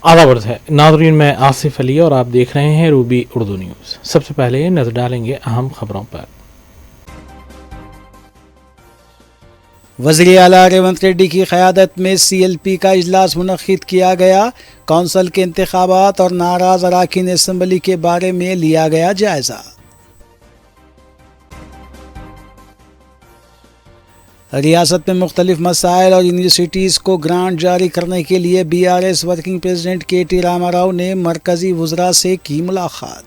आदाब है नाज़रीन, मैं आसिफ अली और आप देख रहे हैं रूबी उर्दू न्यूज़। सबसे पहले नजर डालेंगे अहम खबरों पर। वज़ीर आला रेवंत रेड्डी की क़यादत में CLP का इजलास मुनक़्क़िद किया गया। कौंसल के इंतख़ाबात और नाराज़ अरकान असम्बली के बारे में लिया गया जायज़ा। रियासत में मुख्तलिफ मसाइल और यूनिवर्सिटीज़ को ग्रांट जारी करने के लिए BRS working president KT Rama Rao ने मरकज़ी वज़रा से की मुलाकात।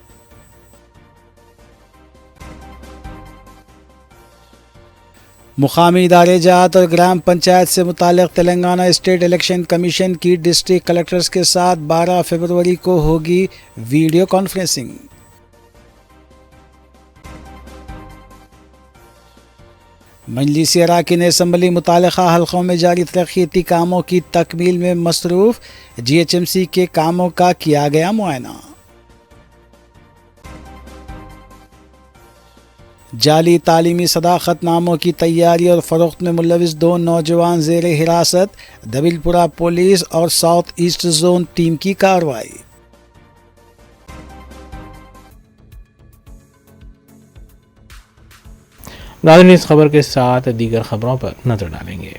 मुकामी इदारे जात और ग्राम पंचायत से मुताल्लिक़ तेलंगाना स्टेट इलेक्शन कमीशन की डिस्ट्रिक्ट कलेक्टर्स के साथ 12 फरवरी को होगी वीडियो कॉन्फ्रेंसिंग। मजलिसी अरकान असम्बली मुताल्लिक़ा हल्क़ों में जारी तरक्याती कामों की तकमील में मसरूफ़। GHMC के कामों का किया गया मुआयना। जाली तालीमी सदाकतनामों की तैयारी और फ़रोख्त में मुलविस 2 नौजवान ज़ेर हिरासत। दबिलपुरा पुलिस और साउथ ईस्ट जोन टीम की कार्रवाई। नाज़रीन, इस खबर के साथ दीगर खबरों पर नजर डालेंगे।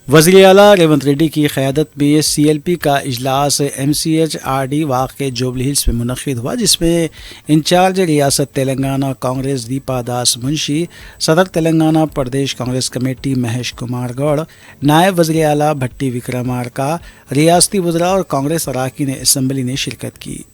वज़ीर आला रेवंत रेड्डी की क़यादत में CLP का इजलास MCH-RD वाक़ जुबली हिल्स में मुनक़्क़िद हुआ, जिसमें इंचार्ज रियासत तेलंगाना कांग्रेस दीपा दास मुंशी, सदर तेलंगाना प्रदेश कांग्रेस कमेटी महेश कुमार गौड़, नायब वज़ीर आला भट्टी विक्रमार्का, रियासती वज़रा और कांग्रेस अरकान असम्बली ने शिरकत की।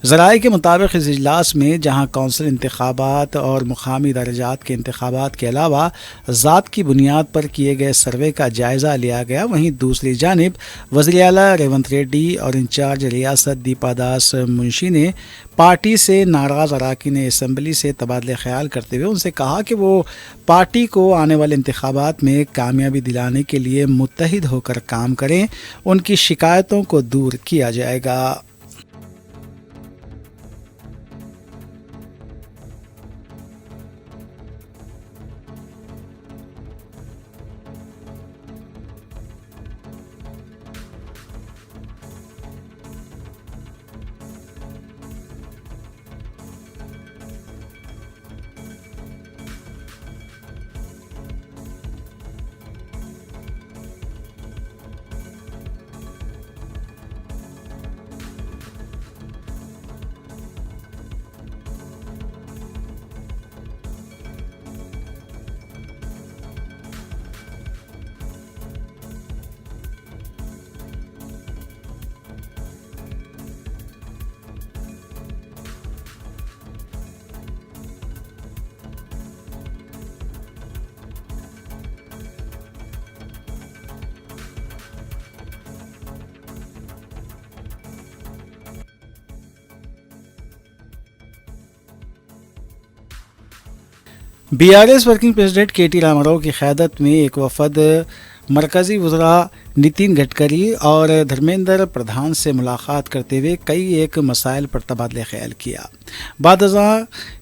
ज़राए के मुताबिक इस इजलास में जहां कौंसिल इंतख़ाबात और मुकामी दर्जात के इंतख़ाबात के अलावा ज़ात की बुनियाद पर किए गए सर्वे का जायज़ा लिया गया, वहीं दूसरी जानिब वज़ीर आला रेवंत रेड्डी और इंचार्ज रियासत दीपा दास मुंशी ने पार्टी से नाराज़ अरकान असम्बली से तबादले ख्याल करते हुए उनसे कहा कि वो पार्टी को आने वाले इंतख़ाबात में कामयाबी दिलाने के लिए मुत्तहिद होकर काम करें। उनकी शिकायतों को दूर किया जाएगा। BRS working president KT Rama Rao की क़यादत में एक वफ़द मरकज़ी वज़रा नितिन गडकरी और धर्मेंद्र प्रधान से मुलाकात करते हुए कई एक मसाइल पर तबादले ख्याल किया। बादज़ा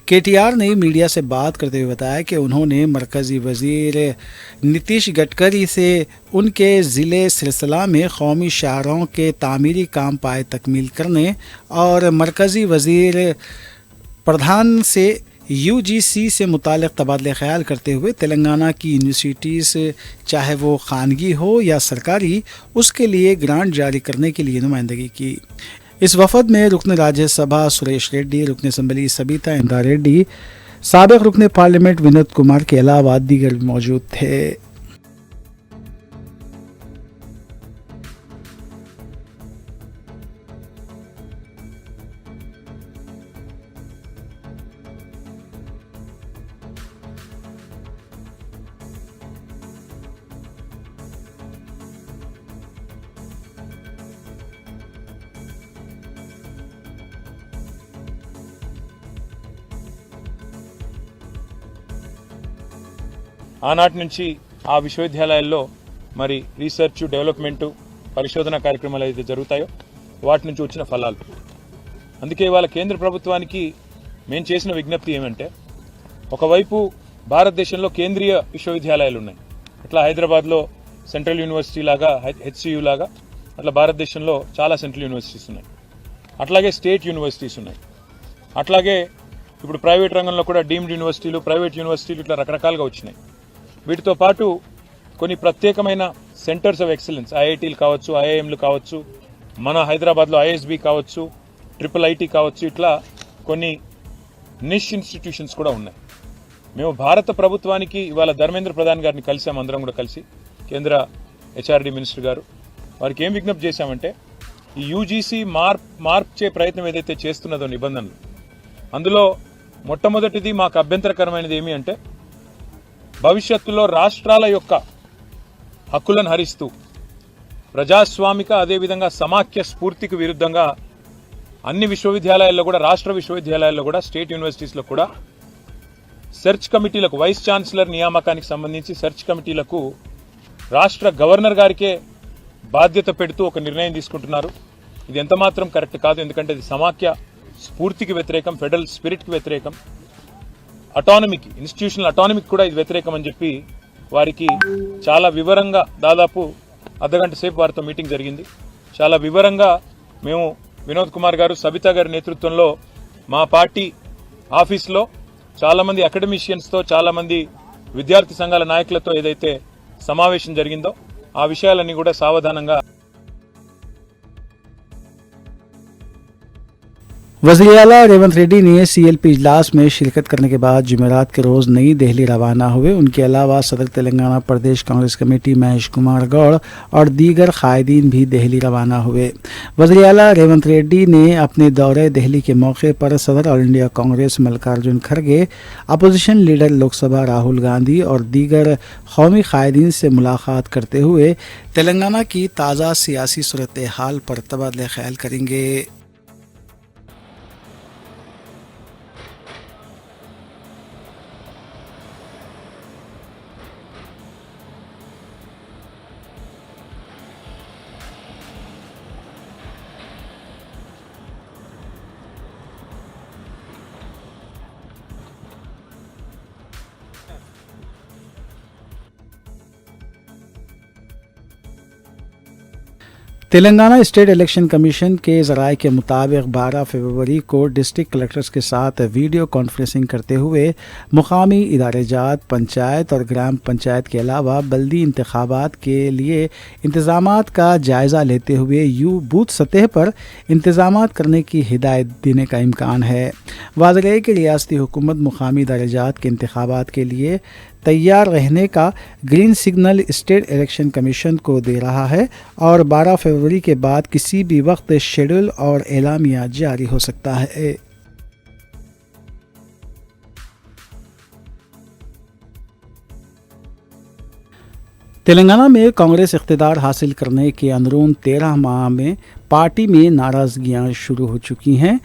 KTR ने मीडिया से बात करते हुए बताया कि उन्होंने मरकज़ी वज़ीर नीतीश गडकरी से उनके ज़िले सिलसिला में कौमी शाहराहों के तामीरी काम पाए तकमील करने और मरकज़ी वज़ीर प्रधान से UGC से मुतालिक तबादले ख्याल करते हुए तेलंगाना की यूनिवर्सिटीज़ चाहे वो खानगी हो या सरकारी, उसके लिए ग्रांट जारी करने के लिए नुमाइंदगी की। इस वफ़द में रुकन राज्यसभा सुरेश रेड्डी, रुकन असम्बली सबिता इंदा रेड्डी, साबिक़ रुकन पार्लियामेंट विनोद कुमार के अलावा दीगर भी मौजूद थे। ఆనాటి నుంచి ఆ విశ్వవిద్యాలయాల్లో మరి రీసెర్చ్ డెవలప్మెంట్ పరిశోధన కార్యక్రమాలు అయితే జరుగుతాయో వాటి నుంచి వచ్చిన ఫలాలు. అందుకే ఇవాళ కేంద్ర ప్రభుత్వానికి మేము చేసిన విజ్ఞప్తి ఏమంటే, ఒకవైపు భారతదేశంలో కేంద్రీయ విశ్వవిద్యాలయాలు ఉన్నాయి, ఇట్లా హైదరాబాద్లో సెంట్రల్ యూనివర్సిటీ లాగా HCU లాగా అట్లా భారతదేశంలో చాలా సెంట్రల్ యూనివర్సిటీస్ ఉన్నాయి, అట్లాగే స్టేట్ యూనివర్సిటీస్ ఉన్నాయి, అట్లాగే ఇప్పుడు ప్రైవేట్ రంగంలో కూడా డీమ్డ్ యూనివర్సిటీలు, ప్రైవేట్ యూనివర్సిటీలు ఇట్లా రకరకాలుగా వచ్చినాయి. వీటితో పాటు కొన్ని ప్రత్యేకమైన సెంటర్స్ ఆఫ్ ఎక్సలెన్స్, ఐఐటీలు కావచ్చు, ఐఐఎంలు కావచ్చు, మన హైదరాబాద్లో ఐఎస్బి కావచ్చు, IIIT కావచ్చు, ఇట్లా కొన్ని నిష్ ఇన్స్టిట్యూషన్స్ కూడా ఉన్నాయి. మేము భారత ప్రభుత్వానికి ఇవాళ ధర్మేంద్ర ప్రధాన్ గారిని కలిసాము, అందరం కూడా కలిసి, కేంద్ర HRD మినిస్టర్ గారు. వారికి ఏం విజ్ఞప్తి చేశామంటే ఈ యూజీసీ మార్చే ప్రయత్నం ఏదైతే చేస్తున్నదో నిబంధనలు, అందులో మొట్టమొదటిది మాకు అభ్యంతరకరమైనది ఏమి అంటే భవిష్యత్తులో రాష్ట్రాల యొక్క హక్కులను హరిస్తూ ప్రజాస్వామిక అదేవిధంగా సమాఖ్య స్ఫూర్తికి విరుద్ధంగా అన్ని విశ్వవిద్యాలయాల్లో కూడా, రాష్ట్ర విశ్వవిద్యాలయాల్లో కూడా, స్టేట్ యూనివర్సిటీస్లో కూడా సెర్చ్ కమిటీలకు, వైస్ ఛాన్సలర్ నియామకానికి సంబంధించి సెర్చ్ కమిటీలకు రాష్ట్ర గవర్నర్ గారికే బాధ్యత పెడుతూ ఒక నిర్ణయం తీసుకుంటున్నారు. ఇది ఎంతమాత్రం కరెక్ట్ కాదు, ఎందుకంటే ఇది సమాఖ్య స్ఫూర్తికి వ్యతిరేకం, ఫెడరల్ స్పిరిట్కి వ్యతిరేకం, అటానమీకి, ఇన్స్టిట్యూషనల్ అటానమీకి కూడా ఇది వ్యతిరేకం అని చెప్పి వారికి చాలా వివరంగా, దాదాపు అర్ధగంట సేపు వారితో మీటింగ్ జరిగింది. చాలా వివరంగా మేము వినోద్ కుమార్ గారు, సబితా గారి నేతృత్వంలో మా పార్టీ ఆఫీస్లో చాలామంది అకాడమిషియన్స్తో, చాలామంది విద్యార్థి సంఘాల నాయకులతో ఏదైతే సమావేశం జరిగిందో ఆ విషయాలన్నీ కూడా సావధానంగా वज़ीर आला रेवंत रेड्डी ने CLP इजलास में शिरकत करने के बाद जुमेरात के रोज़ नई दिल्ली रवाना हुए। उनके अलावा सदर तेलंगाना प्रदेश कांग्रेस कमेटी महेश कुमार गौड़ और दीगर कायदीन भी दिल्ली रवाना हुए। वज़ीर आला रेवंत रेड्डी ने अपने दौरे दिल्ली के मौके पर सदर ऑल इंडिया कांग्रेस मल्लिकार्जुन खड़गे, अपोजिशन लीडर लोकसभा राहुल गांधी और दीगर कौमी कायदीन से मुलाकात करते हुए तेलंगाना की ताज़ा सियासी सूरत हाल पर तबादला ख्याल करेंगे। तेलंगाना स्टेट इलेक्शन कमीशन के ज़राए के मुताबिक 12 फरवरी को डिस्ट्रिक्ट कलेक्टर्स के साथ वीडियो कॉन्फ्रेंसिंग करते हुए मुकामी इदारे-जात, पंचायत और ग्राम पंचायत के अलावा बल्दी इंतखाबात के लिए इंतज़ामात का जायज़ा लेते हुए बूथ सतह पर इंतज़ामात करने की हिदायत देने का इम्कान है। वाज़ेह है कि रियासती हुकूमत मुकामी इदारे-जात के इंतखाबात के लिए तैयार रहने का green signal state election commission को दे रहा है और 12 फरवरी के बाद किसी भी वक्त शेड्यूल और एलामिया जारी हो सकता है। तेलंगाना में कांग्रेस इख्तिदार हासिल करने के अंदरून 13 माह में पार्टी में नाराज़गियाँ शुरू हो चुकी हैं।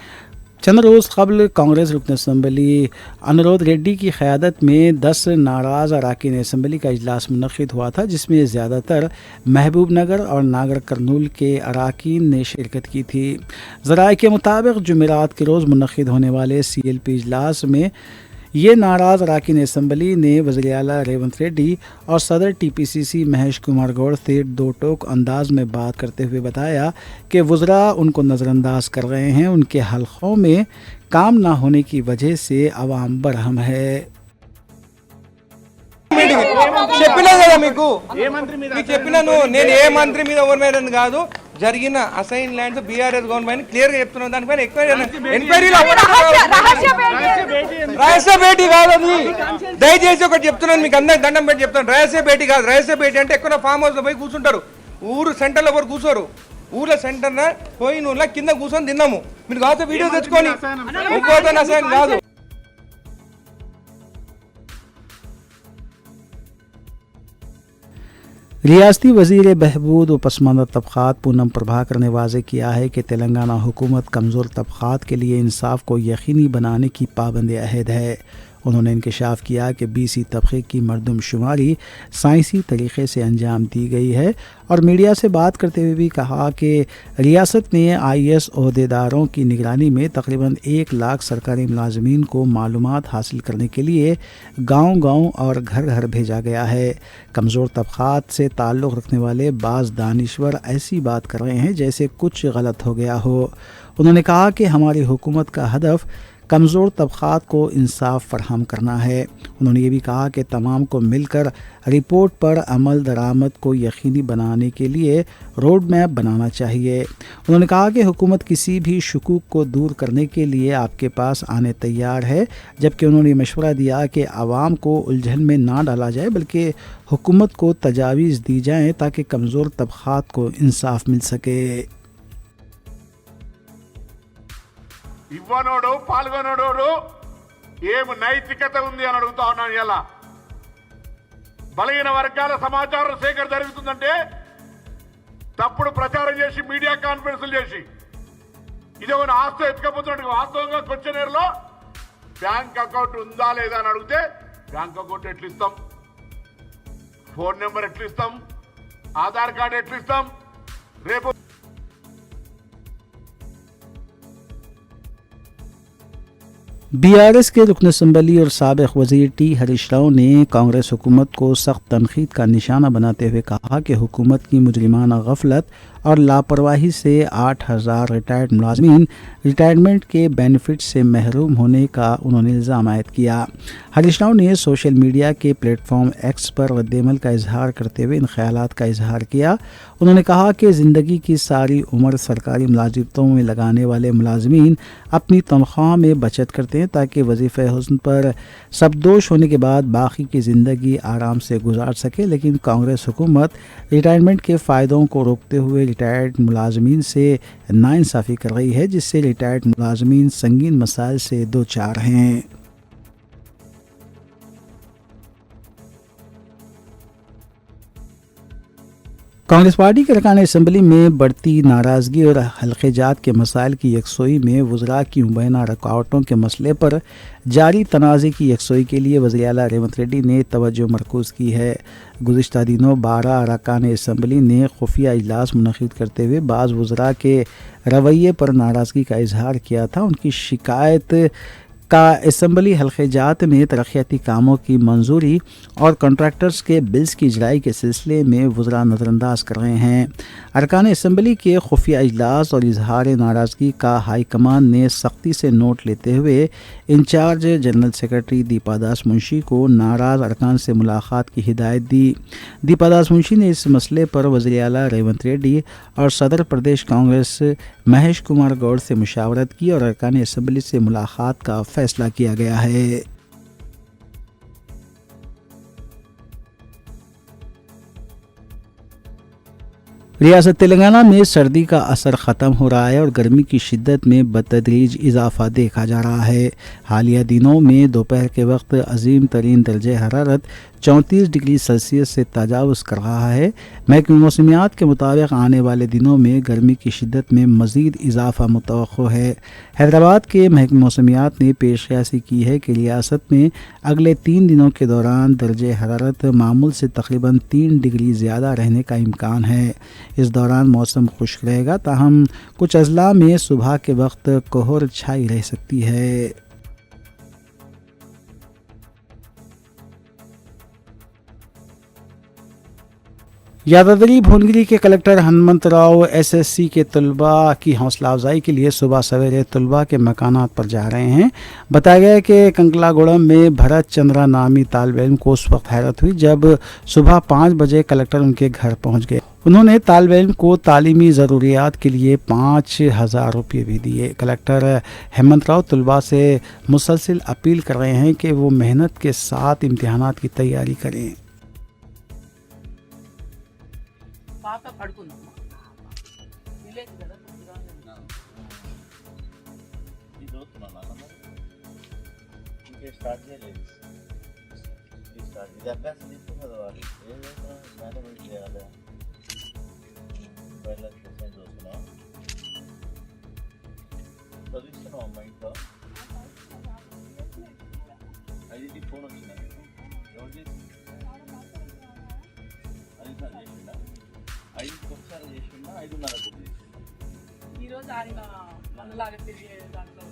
चंद रोज़ कबल कांग्रेस रुकन असम्बली अनुरोध रेड्डी की क़यादत में 10 नाराज़ अरकान असम्बली का इजलास मुनक़्क़िद हुआ था, जिसमें ज़्यादातर महबूब नगर और नागर कर्नूल के अरकान ने शिरकत की थी। ज़राए के मुताबिक जुमेरात के रोज़ मुनक़्क़िद होने वाले CLP इजलास में ये नाराज़ अरकान असम्बली ने वज़ीर आला रेवंत रेड्डी और सदर TPCC महेश कुमार गौड़ से दो टोक अंदाज में बात करते हुए बताया कि वज़रा उनको नज़रअंदाज कर रहे हैं, उनके हलक़ों में काम ना होने की वजह से अवाम बरहम है। చెప్పినా కదా మీకు చెప్పినాను నేను ఏ మంత్రి మీద ఎవరి మీద కాదు జరిగిన assign lands BRS government clear గా చెప్తున్నాను దానిపైన ఎంక్వైరీలో రహస్య భేటీ కాదు అది దయచేసి ఒకటి చెప్తున్నాను మీకు అందరికి దండం పెట్టి చెప్తాను రహస్య భేటీ కాదు రహస్య భేటీ అంటే ఎక్కడ ఫామ్ హౌస్ లో పోయి కూర్చుంటారు ఊరు సెంటర్ లో ఎవరు కూర్చోరు ఊర్లో సెంటర్ పోయి నువ్వు కింద కూర్చొని తిన్నాము మీరు కాదు వీడియో తెచ్చుకొని ఒక్కోదాని అసైన్ కాదు रियासती वज़ीर बहबूद व पसमानदा तबक़ात पूनम प्रभाकर ने वाज़ेह किया है कि तेलंगाना हुकूमत कमज़ोर तबक़ात के लिए इंसाफ को यकीनी बनाने की पाबंद अहद है। उन्होंने इंकशाफ किया कि BC तबके की मरदमशुमारी साइंसी तरीक़े से अंजाम दी गई है और मीडिया से बात करते हुए भी कहा कि रियासत में IAS ओहदेदारों की निगरानी में तकरीबन 1 लाख सरकारी मुलाजमीन को मालूमात हासिल करने के लिए गांव-गांव और घर-घर भेजा गया है। कमज़ोर तबक़ात से ताल्लुक़ रखने वाले बाज़ दानिश्वर ऐसी बात कर रहे हैं जैसे कुछ गलत हो गया हो। उन्होंने कहा कि हमारी हुकूमत का हदफ कमज़ोर तबक़ात को इंसाफ फराहम करना है। उन्होंने ये भी कहा कि तमाम को मिलकर रिपोर्ट पर अमल दरामद को यकीनी बनाने के लिए रोड मैप बनाना चाहिए। उन्होंने कहा कि हुकूमत किसी भी शुकूक को दूर करने के लिए आपके पास आने तैयार है, जबकि उन्होंने मशवरा दिया कि आवाम को उलझन में ना डाला जाए बल्कि हुकूमत को तजावीज़ दी जाएँ ताकि कमज़ोर तबक़ात को इंसाफ मिल सके। ఇవ్వనోడు పాల్గొనోడు ఏం నైతికత ఉంది అని అడుగుతా ఉన్నాను. ఇలా బలహీన వర్గాల సమాచారం సేకరణ జరుగుతుందంటే తప్పుడు ప్రచారం చేసి మీడియా కాన్ఫరెన్స్లు చేసి ఇదేమైనా ఆస్తి ఎత్తుకపోతున్నట్టు వాస్తవంగా క్వశ్చనర్లో బ్యాంక్ అకౌంట్ ఉందా లేదా అని అడిగితే బ్యాంక్ అకౌంట్ ఎట్లు ఇస్తాం, ఫోన్ నెంబర్ ఎట్లు ఇస్తాం, ఆధార్ కార్డు ఎట్లు ఇస్తాం. రేపు BRS के रुकन असम्बली और साबिक़ वज़ीर T हरीश राव ने कांग्रेस हुकूमत को सख्त तनकीद का निशाना बनाते हुए कहा कि हुकूमत की मुजरिमाना गफलत और लापरवाही से 8,000 रिटायर्ड मुलाजमीन रिटायरमेंट के बेनिफिट से महरूम होने का उन्होंने इल्ज़ाम आयद किया। हरीश राव ने सोशल मीडिया के प्लेटफॉर्म X पर रद्देमल का इजहार करते हुए इन ख़यालात का इजहार किया। उन्होंने कहा कि ज़िंदगी की सारी उम्र सरकारी मुलाजिमतों में लगाने वाले मुलाजमीन अपनी तनख्वाह में बचत करते हैं ताकि वजीफ़े हुस्न पर सबदोश होने के बाद बाकी की ज़िंदगी आराम से गुजार सके, लेकिन कांग्रेस हुकूमत रिटायरमेंट के फ़ायदों को रोकते हुए रिटायर्ड मुलाजमीन से नाइंसाफ़ी कर रही है, जिससे रिटायर्ड मुलाजमीन संगीन मसाइल से दो चार हैं। कांग्रेस पार्टी के अरकान असम्बली में बढ़ती नाराज़गी और हल्क़े-जात के मसाइल की यकसोई में वज़रा की मुबैना रुकावटों के मसले पर जारी तनाज़े की यकसोई के लिए वज़ीर आला रेवंत रेड्डी ने तवज्जो मरकूज़ की है। गुज़िश्ता दिनों 12 अरकान असम्बली ने खुफिया इजलास मुनक़िद करते हुए बाज़ वज़रा के रवैये पर नाराज़गी का इजहार किया था। उनकी शिकायत का असम्बली हल्क़े-जात में तरक्याती कामों की मंजूरी और कॉन्ट्रैक्टर्स के बिल्स की इजराई के सिलसिले में वज़रा नज़रअंदाज कर रहे हैं। अरकान असम्बली के खुफिया इजलास और इजहार नाराज़गी का हाई कमान ने सख्ती से नोट लेते हुए इंचार्ज जनरल सेक्रेटरी दीपा दास मुंशी को नाराज़ अरकान से मुलाकात की हिदायत दी। दीपा दास मुंशी ने इस मसले पर वज़ीर आला रेवंत रेड्डी और सदर प्रदेश कांग्रेस महेश कुमार गौड़ से मुशावरत की और अरकान असम्बली से मुलाकात का फैसला किया गया है। रियासत तेलंगाना में सर्दी का असर ख़त्म हो रहा है और गर्मी की शिद्दत में बतदरीज इजाफा देखा जा रहा है। हालिया दिनों में दोपहर के वक्त अजीम तरीन दर्जे हरारत 34 डिग्री सेल्सियस से तजावुज़ कर रहा है। महकमे मौसमियात के मुताबिक आने वाले दिनों में गर्मी की शिद्दत में मज़ीद इजाफा मुतवक्को है। हैदराबाद के महकमे मौसमियात ने पेशकशी की है कि रियासत में अगले 3 दिनों के दौरान दर्जे हरारत मामूल से तकरीबन 3 डिग्री ज़्यादा रहने का इम्कान है। इस दौरान मौसम खुश्क रहेगा, ताहम कुछ अजला में सुबह के वक्त कोहर छाई रह सकती है। यादाद्री भुवनगिरी के कलेक्टर हनुमंत राव SSC के तलबा की हौसला अफजाई के लिए सुबह सवेरे तलबा के मकानात पर जा रहे हैं। बताया गया है कि कंकलागुड़म में भरत चंद्रा नामी तालिब इल्म को उस वक्त हैरत हुई जब सुबह 5 बजे कलेक्टर उनके घर पहुंच गए। उन्होंने तालिब इल्म को तालीमी ज़रूरियात के लिए 5,000 रुपये भी दिए। कलेक्टर हेमंत राव तलबा से मुसलसिल अपील कर रहे हैं कि वो मेहनत के साथ इम्तिहानात की तैयारी करें। ఫోన్ వచ్చిందా మీకు? ఎవరు చేసి అది సార్ చేసిండా? 5కి ఒకసారి చేసిండా? 5:30కు చేసిండా? ఈరోజు ఆయన మనలాగా తిరిగే దాంట్లో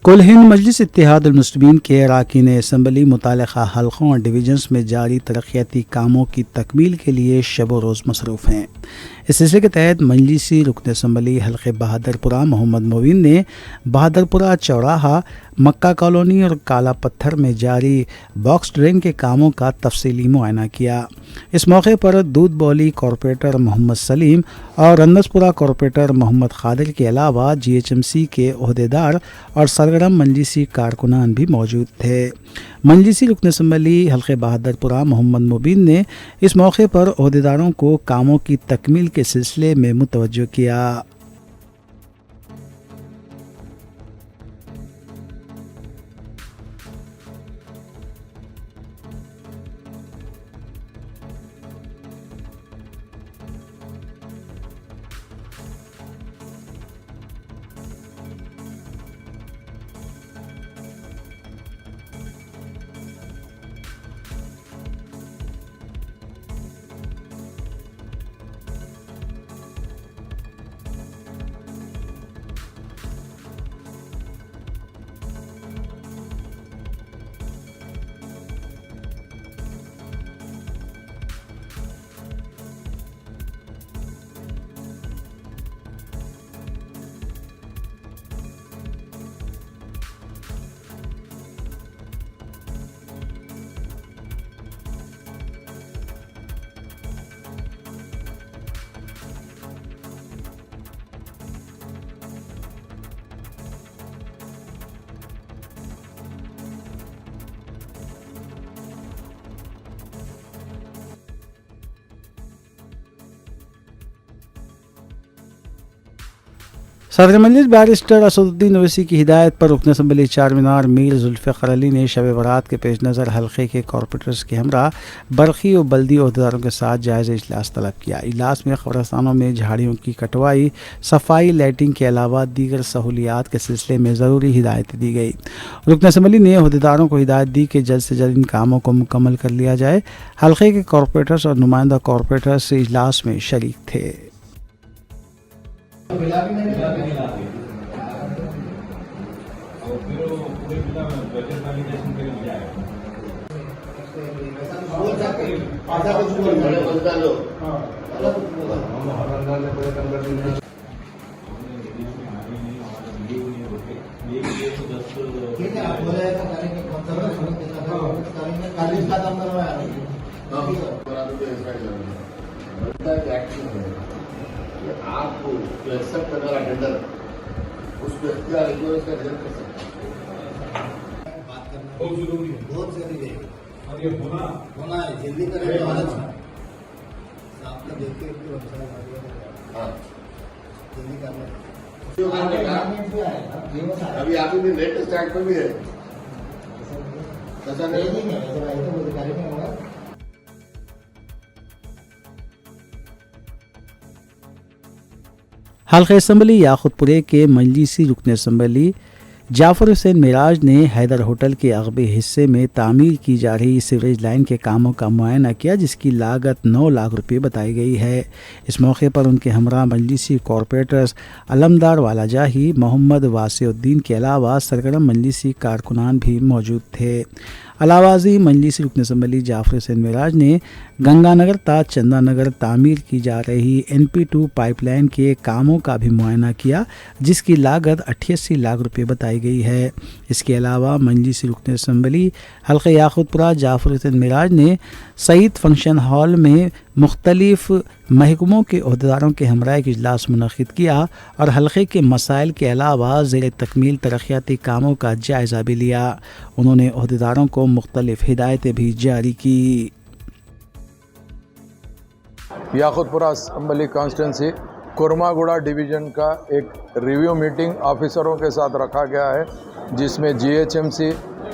कुल हिंद मजलिस इत्तेहादुल मुस्लिमीन के अरकान असम्बली मुताल्लिक़ा हल्क़ों और डिवीजन्स में जारी तरक्याती कामों की तकमील के लिए शब व रोज़ मसरूफ़ हैं। इस सिलसिले के तहत मजलिसी रुकन असम्बली हल्क़े बहादुरपुरा मोहम्मद मोबिन ने बहादुरपुरा चौराहा, मक्का कॉलोनी और काला पत्थर में जारी बॉक्स ड्रेन के कामों का तफसीली मुआयना किया। इस मौके पर दूध बौली कॉरपोरेटर मोहम्मद सलीम और रंदसपुरा कॉरपोरेटर मोहम्मद खादिर के अलावा GHMC के ओहदेदार और सरगर्म मजलिसी कारकुनान भी मौजूद थे। मजलिसी रुकन असम्बली हल्क़े बहादुरपुरा मोहम्मद मुबीन ने इस मौके पर ओहदेदारों को कामों की तकमील के सिलसिले में मुतवज्जो किया। सदर मजलिस बैरिस्टर असदुद्दीन ओवैसी की हिदायत पर रुकन असम्बली चार मीनार मीर जुल्फ़िकार अली ने शब बरात के पेश नज़र हल्के के कॉरपोरेटर्स के हमरा बरखी और बल्दी अहदेदारों के साथ जायज़ इजलास तलब किया। इजलास में कब्रस्तानों में झाड़ियों की कटवाई, सफाई, लाइटिंग के अलावा दीगर सहूलियात के सिलसिले में ज़रूरी हिदायतें दी गई। रुकन असम्बली ने अहदेदारों को हिदायत दी कि जल्द से जल्द इन कामों को मुकम्मल कर लिया जाए। हल्के के कॉरपोरेटर्स और नुमाइंदा कॉरपोरेटर्स इजलास में शरीक थे। आप एक्सेप्ट करने वाला टेंडर उसको इख्तियार इसका रिजल्ट कर सकते हैं। बात करना बहुत जरूरी है, बहुत जरूरी है और ये होना है जल्दी करें तो अच्छा। आपने देखते हाँ जल्दी करना अभी आप भी लेटेस्ट एक्ट में भी है ऐसा नहीं है। हल्क़े असम्बली याकुतपुरे के मजलिसी रुकन असम्बली जाफ़र हुसैन मिराज ने हैदर होटल के अगबे हिस्से में तामीर की जा रही सीवरेज लाइन के कामों का मुआयना किया, जिसकी लागत 9 लाख रुपए बताई गई है। इस मौके पर उनके हमरा मजलिसी कॉरपोरेटर्स अलमदार वालाजाही, मोहम्मद वासिउद्दीन के अलावा सरगर्म मजलिसी कारकुनान भी मौजूद थे। अलावाजी मजलिसी रुकन असम्बली जाफ़र हुसैन मिराज ने गंगानगर ता चंदानगर तामीर की जा रही NP2 पाइपलाइन के कामों का भी मुआयना किया, जिसकी लागत 88 लाख रुपए बताई गई है। इसके अलावा मजलिसी रुकन असम्बली हल्क़े याकुतपुरा जाफ़र हुसैन मिराज ने सईद फंक्शन हॉल में मुख्तलिफ महकमों के अहदेदारों के हमरा एक इजलास मुनक़िद किया और हल्के के मसाइल के अलावा ज़ेर तकमील तरक्याती कामों का जायज़ा भी लिया। उन्होंने अहदेदारों को मुख्तलिफ हिदायतें भी जारी की। याकुतपुरा असम्बली कॉन्स्टिट्यूंसी कुरमागुड़ा डिवीज़न का एक रिव्यू मीटिंग ऑफिसरों के साथ रखा गया है, जिसमें GHMC,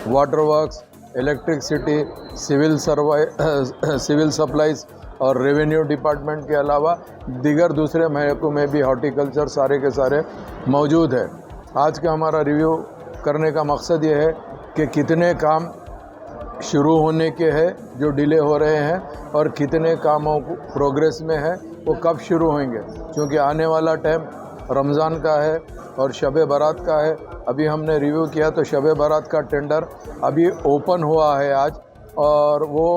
water works, electricity, civil supplies और रेवेन्यू डिपार्टमेंट के अलावा दीगर दूसरे महकमों में भी हॉर्टिकल्चर सारे के सारे मौजूद है। आज का हमारा रिव्यू करने का मकसद ये है कि कितने काम शुरू होने के हैं जो डिले हो रहे हैं और कितने कामों को प्रोग्रेस में है वो कब शुरू होंगे, क्योंकि आने वाला टाइम रमज़ान का है और शब बारात का है। अभी हमने रिव्यू किया तो शब बारात का टेंडर अभी ओपन हुआ है आज, और वो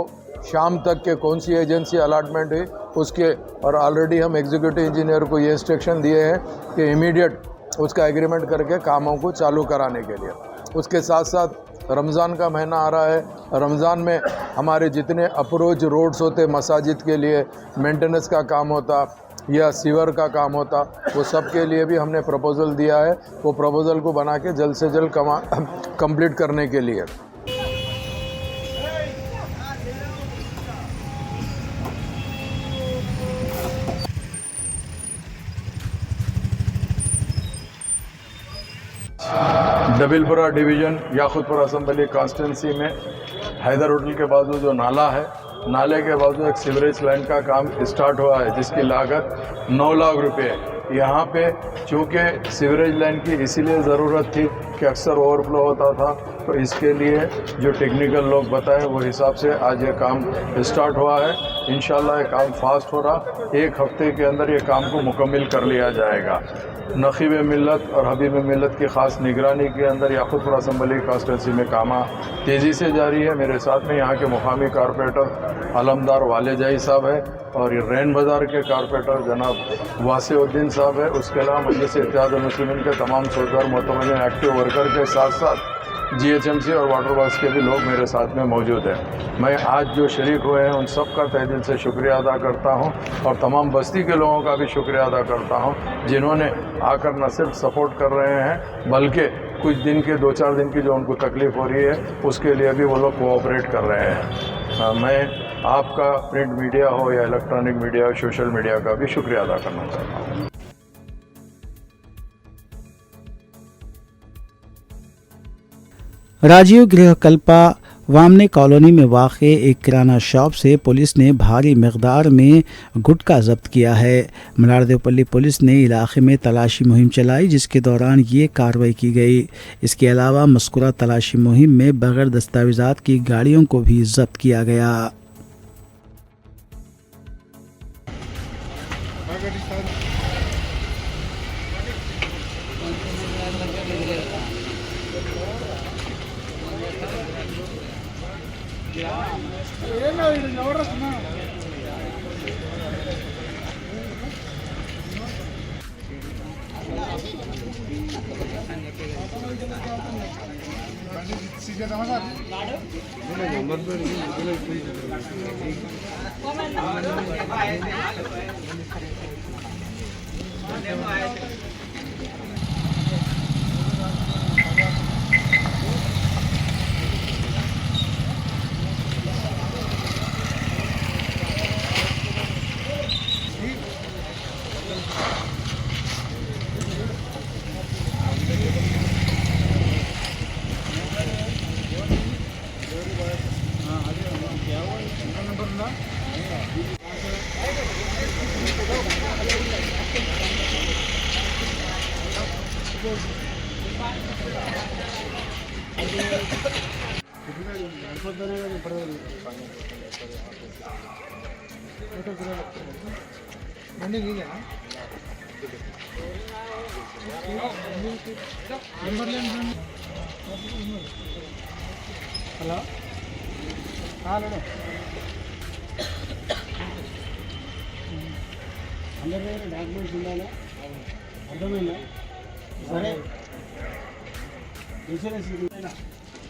शाम तक के कौन सी एजेंसी अलॉटमेंट हुई उसके, और ऑलरेडी हम एग्जीक्यूटिव इंजीनियर को ये इंस्ट्रक्शन दिए हैं कि इमीडिएट उसका एग्रीमेंट करके कामों को चालू कराने के लिए। उसके साथ साथ रमज़ान का महीना आ रहा है। रमज़ान में हमारे जितने अप्रोच रोड्स होते मसाजिद के लिए, मेंटेनेंस का काम होता या सीवर का काम होता, वो सब के लिए भी हमने प्रपोज़ल दिया है। वो प्रपोज़ल को बना के जल्द से जल्द कंप्लीट करने के लिए। डबिलपुरा डिवीज़न याकुतपुरा असम्बली कॉन्स्टिट्यूंसी में हैदर होटल के बाजू जो नाला है, नाले के बाजू एक सीवरेज लाइन का काम स्टार्ट हुआ है जिसकी लागत 9 लाख रुपए है। यहाँ पे चूँकि सीवरेज लाइन की इसीलिए ज़रूरत थी कि अक्सर ओवरफ्लो होता था, तो इसके लिए जो टेक्निकल लोग बताए वो हिसाब से आज ये काम स्टार्ट हुआ है। इंशाल्लाह ये काम फास्ट हो रहा, 1 हफ्ते के अंदर ये काम को मुकम्मल कर लिया जाएगा। नक़ीब मिल्लत और हबीब मिल्लत की ख़ास निगरानी के अंदर याकुतपुरा असम्बली कॉन्स्टिट्यूंसी में काम तेज़ी से जारी है। मेरे साथ में यहाँ के मुकामी कारपोरेटर अलमदार वालेजाई साहब है और ये रैन बाज़ार के कारपोरेटर जनाब वासिउद्दीन साहब है। उसके अलावा मजलिस इत्तेहादुल मुस्लिमीन के तमाम सोचदार मोतमदीन एक्टिव वर्कर के साथ साथ GHMC और वाटर वर्क्स के भी लोग मेरे साथ में मौजूद हैं। मैं आज जो शरीक हुए हैं उन सब का तहे दिल से शुक्रिया अदा करता हूं और तमाम बस्ती के लोगों का भी शुक्रिया अदा करता हूं जिन्होंने आकर न सिर्फ सपोर्ट कर रहे हैं बल्कि कुछ दिन के 2-4 दिन की जो उनको तकलीफ़ हो रही है उसके लिए भी वो लोग कोऑपरेट कर रहे हैं। मैं आपका प्रिंट मीडिया हो या इलेक्ट्रॉनिक मीडिया, सोशल मीडिया का भी शुक्रिया अदा करना चाहता हूँ। राजीव गृहकल्पा वामने कॉलोनी में वाक़े एक किराना शॉप से पुलिस ने भारी मकदार में गुटखा जब्त किया है। मलारदेवपल्ली पुलिस ने इलाके में तलाशी मुहिम चलाई जिसके दौरान ये कार्रवाई की गई। इसके अलावा मज़कूरा तलाशी मुहिम में बगैर दस्तावेज़ात की गाड़ियों को भी जब्त किया गया।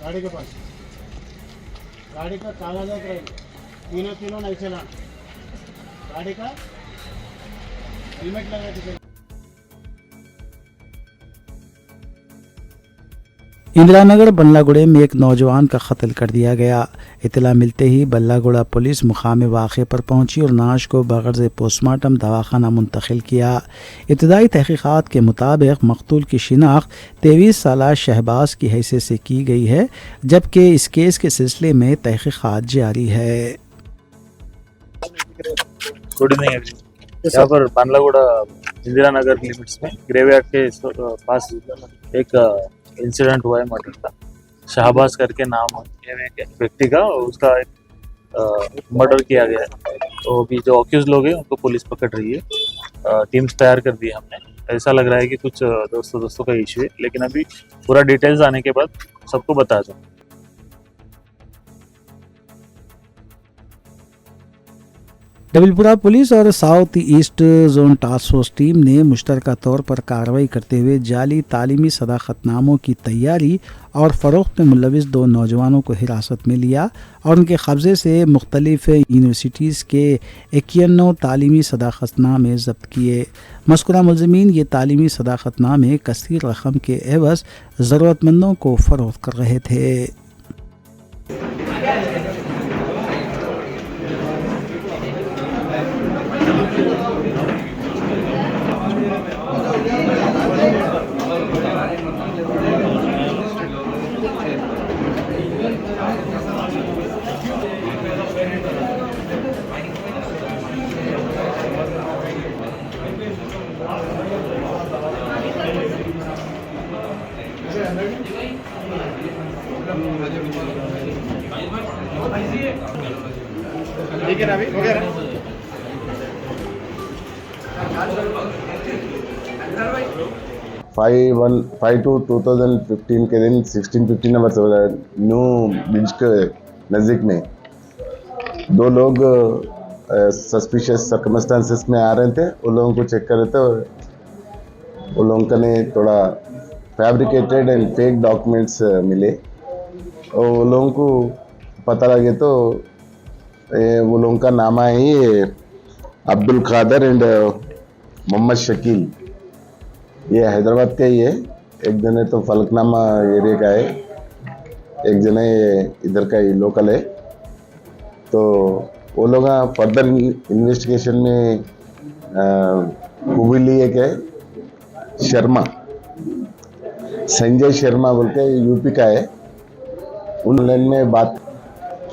गाड़ी के पास गाड़ी का कागजात रहे, तीनों नहीं चला, गाड़ी का हेलमेट लगा के। इंदिरानगर बल्लागुड़े में एक नौजवान का कत्ल कर दिया गया। इतला मिलते ही बल्लागुड़ा पुलिस मुकाम वाक़े पर पहुंची और नाश को बग़र्ज़ पोस्टमार्टम दवाखाना मुंतकिल किया। इब्तदाई तहक़ीक़ात के मुताबिक मक़तूल की शिनाख्त 23 साला शहबाज की हैसियत से की गई है, जबकि इस केस के सिलसिले में तहक़ीक़ात जारी है। Good evening. यहाँ पर बांदलागुड़ा इंदिरा नगर लिमिट्स में ग्रेवयार्ड के पास एक इंसिडेंट हुआ है मर्डर का। शाहबाज करके नाम है एक व्यक्ति का, उसका एक मर्डर किया गया है। तो अभी जो अक्यूज लोग हैं उनको पुलिस पकड़ रही है। टीम्स तैयार कर दी है हमने। ऐसा लग रहा है कि कुछ दोस्तों का इश्यू है, लेकिन अभी पूरा डिटेल्स आने के बाद सबको बता दूँ। डबलपुरा पुलिस और south east zone task force team ने मुश्तरका तौर पर कार्रवाई करते हुए जाली तालीमी सदाकतनामों की तैयारी और फ़रोख्त में मुलविस 2 नौजवानों को हिरासत में लिया और उनके कब्ज़े से मुख्तलिफ यूनिवर्सिटीज़ के 51 तालीमी सदाकतनामे ज़ब्त किए। मज़कूरा मुलज़िमीन ये तालीमी सदाकतनामे कसीर रकम के एवज़ ज़रूरतमंदों को फ़रोख्त कर रहे थे। ठीक है ना, अभी हो गया ना? 5/2/2015 के दिन 16:15 नंबर न्यू ब्रिज के नज़दीक में 2 लोग सस्पिशियस सर्कमस्टांसेस में आ रहे थे। उन लोगों को चेक कर रहे थे और उन लोगों ने थोड़ा फैब्रिकेटेड एंड फेक डॉक्यूमेंट्स मिले और उन लोगों को पता लगे तो वो लोगों का नाम है ये अब्दुल कादर एंड मोहम्मद शकील। ये हैदराबाद का ही है। एक जने तो फलकनामा एरिया का है, एक जने इधर का ही लोकल है। तो वो लोग फर्दर इन्वेस्टिगेशन में कुबली एक है शर्मा, संजय शर्मा बोल के यूपी का है। उन लाइन में बात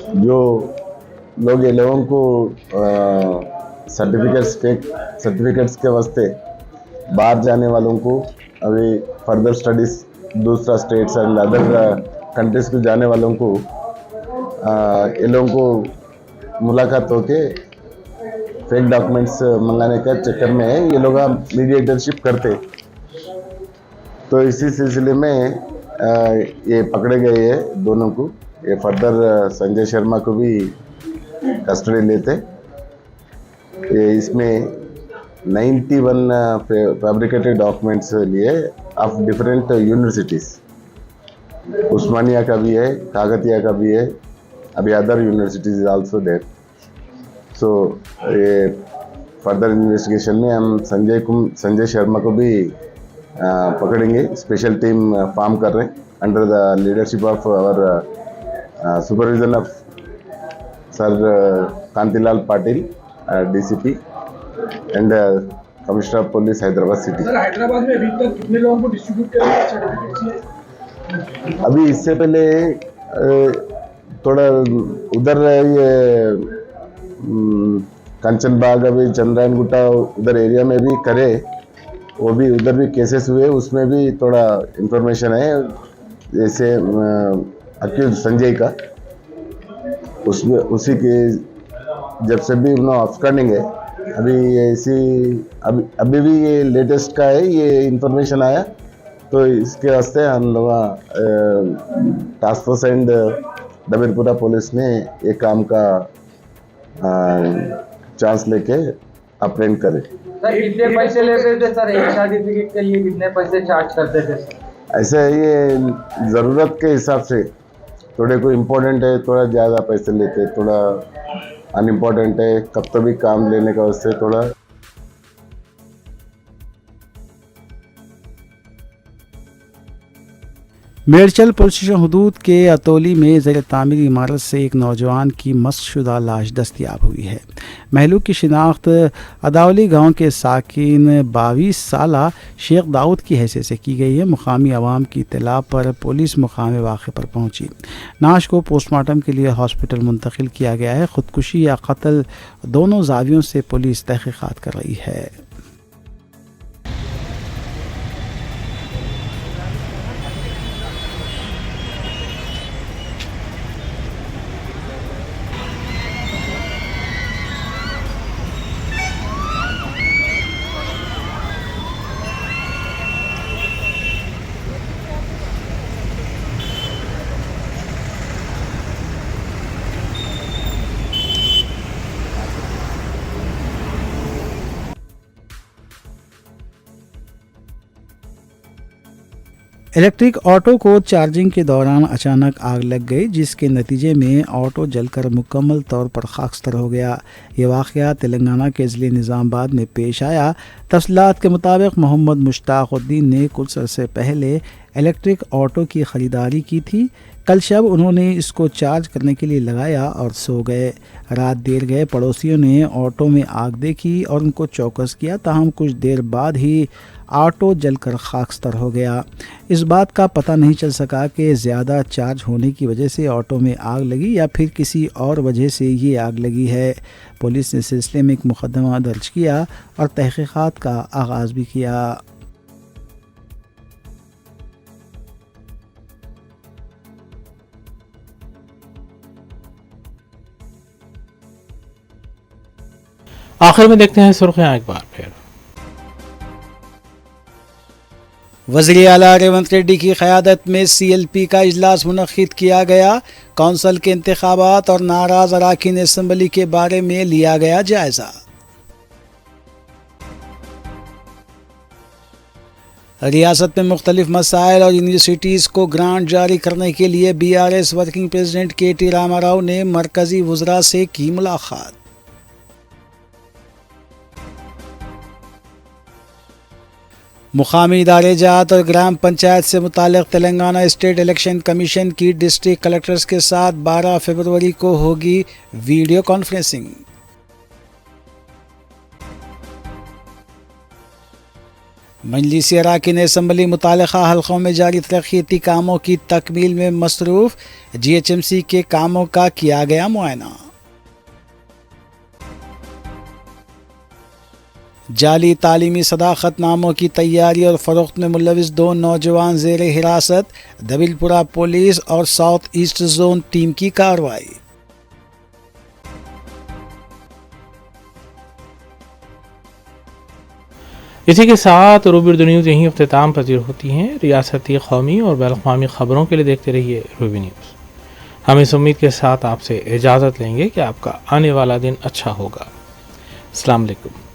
जो लोग ये लोगों को फेक सर्टिफिकेट्स के वास्ते बाहर जाने वालों को अभी फर्दर स्टडीज दूसरा स्टेट्स एंड अदर कंट्रीज को जाने वालों को ये लोगों को मुलाकात होके फेक डॉक्यूमेंट्स मंगाने का चक्कर में ये लोग मीडिएटरशिप करते। तो इसी सिलसिले में ये पकड़े गए हैं दोनों को। ये फर्दर संजय शर्मा को भी कस्टडी लेते। ये इसमें 91 फैब्रिकेटेड डॉक्यूमेंट्स लिए ऑफ डिफरेंट यूनिवर्सिटीज़। उस्मानिया का भी है, काकतिया का भी है, अभी other universities is also there. So ये फर्दर इन्वेस्टिगेशन में हम संजय शर्मा को भी पकड़ेंगे। स्पेशल टीम फॉर्म कर रहे हैं under the leadership of our supervision of sir Kantilal Patil DCP and commissioner of police Hyderabad city. Sir Hyderabad में अभी तक कितने लोगों को डिस्ट्रीब्यूट किया सर्टिफिकेट्स? अभी इससे पहले थोड़ा उधर ये कंचन बाग अभी चंद्रायन गुट्टा उधर एरिया में भी करे, वो भी उधर भी केसेस हुए, उसमें भी थोड़ा इंफॉर्मेशन है। जैसे अक्यूज संजय का उसमें उसी के जब से भी अब्सकॉन्डिंग है अभी अभी भी ये लेटेस्ट का है, ये इंफॉर्मेशन आया तो इसके वास्ते हम लोग टास्क फोर्स एंड डबलपुरा पुलिस ने ये काम का चांस लेके अप्रेंड करे। सर कितने पैसे लेते थे सर एक सर्टिफिकेट के लिए? कितने पैसे चार्ज करते थे? ऐसे ये ज़रूरत के हिसाब से, थोड़े को इम्पोर्टेंट है थोड़ा ज़्यादा पैसे लेते, थोड़ा अनइम्पोर्टेंट है कब तो भी काम लेने का वास्ते थोड़ा। मेरचल पुलिस स्टेशन हदूद के अतौली में ज़ेर तामीर इमारत से एक नौजवान की मस्कशुदा लाश दस्तियाब हुई है। महलूक की शिनाख्त अदावली गांव के साकिन 22 साला शेख दाऊद की हैसियत से की गई है। मुकामी अवाम की इत्तला पर पुलिस मुकाम वाक़े पर पहुंची। नाश को पोस्टमार्टम के लिए हॉस्पिटल मुंतकिल किया गया है। ख़ुदकुशी या कत्ल दोनों जावियों से पुलिस तहक़ीक़ात कर रही है। इलेक्ट्रिक ऑटो को चार्जिंग के दौरान अचानक आग लग गई, जिसके नतीजे में ऑटो जलकर मुकम्मल तौर पर खाकस्तर हो गया। ये वाक़या तेलंगाना के ज़िले निज़ामाबाद में पेश आया। तफसीलात के मुताबिक मोहम्मद मुश्ताक़ुद्दीन ने कुछ अरसे पहले इलेक्ट्रिक ऑटो की ख़रीदारी की थी। कल शब उन्होंने इसको चार्ज करने के लिए लगाया और सो गए। रात देर गए पड़ोसियों ने ऑटो में आग देखी और उनको चौकस किया, ताहम कुछ देर बाद ही ऑटो जलकर खाकस्तर हो गया। इस बात का पता नहीं चल सका कि ज़्यादा चार्ज होने की वजह से ऑटो में आग लगी या फिर किसी और वजह से ये आग लगी है। पुलिस ने सिलसिले में एक मुकदमा दर्ज किया और तहक़ीक़ात का आगाज़ भी किया। आखिर में देखते हैं सुर्खियां एक बार फिर। वज़ीर आला रेवंत रेड्डी की क़यादत में CLP का इजलास मुनक़्क़िद किया गया। कौंसल के इंतख़ाबात और नाराज़ अरकान असम्बली के बारे में लिया गया जायज़ा। रियासत में मुख्तलिफ मसाइल और यूनिवर्सिटीज़ को ग्रांट जारी करने के लिए BRS working president KT Rama Rao ने मरकज़ी वज़रा से की मुलाकात। मुकामी इदारे जात और ग्राम पंचायत से मुताल्लिक़ तेलंगाना स्टेट इलेक्शन कमीशन की डिस्ट्रिक्ट कलेक्टर्स के साथ 12 फरवरी को होगी वीडियो कॉन्फ्रेंसिंग। मजलिसी अरकान असम्बली मुताल्लिक़ा हल्क़ों में जारी तरक्याती कामों की तकमील में मसरूफ़। GHMC के कामों का किया गया मुआयना। जाली तालीमी सदाकतनामों की तैयारी और फ़रोख्त में मुलविस 2 नौजवान ज़ेर हिरासत। दबिलपुरा पुलिस और साउथ ईस्ट जोन टीम की कार्रवाई। इसी के साथ रूबी उर्दू न्यूज़ यहीं अख्तिताम पजीर होती हैं। रियासती, कौमी और बैनुल-अक़वामी ख़बरों के लिए देखते रहिए रूबी न्यूज़। हम इस उम्मीद के साथ आपसे इजाज़त लेंगे कि आपका आने वाला दिन अच्छा होगा। अस्सलाम वालेकुम।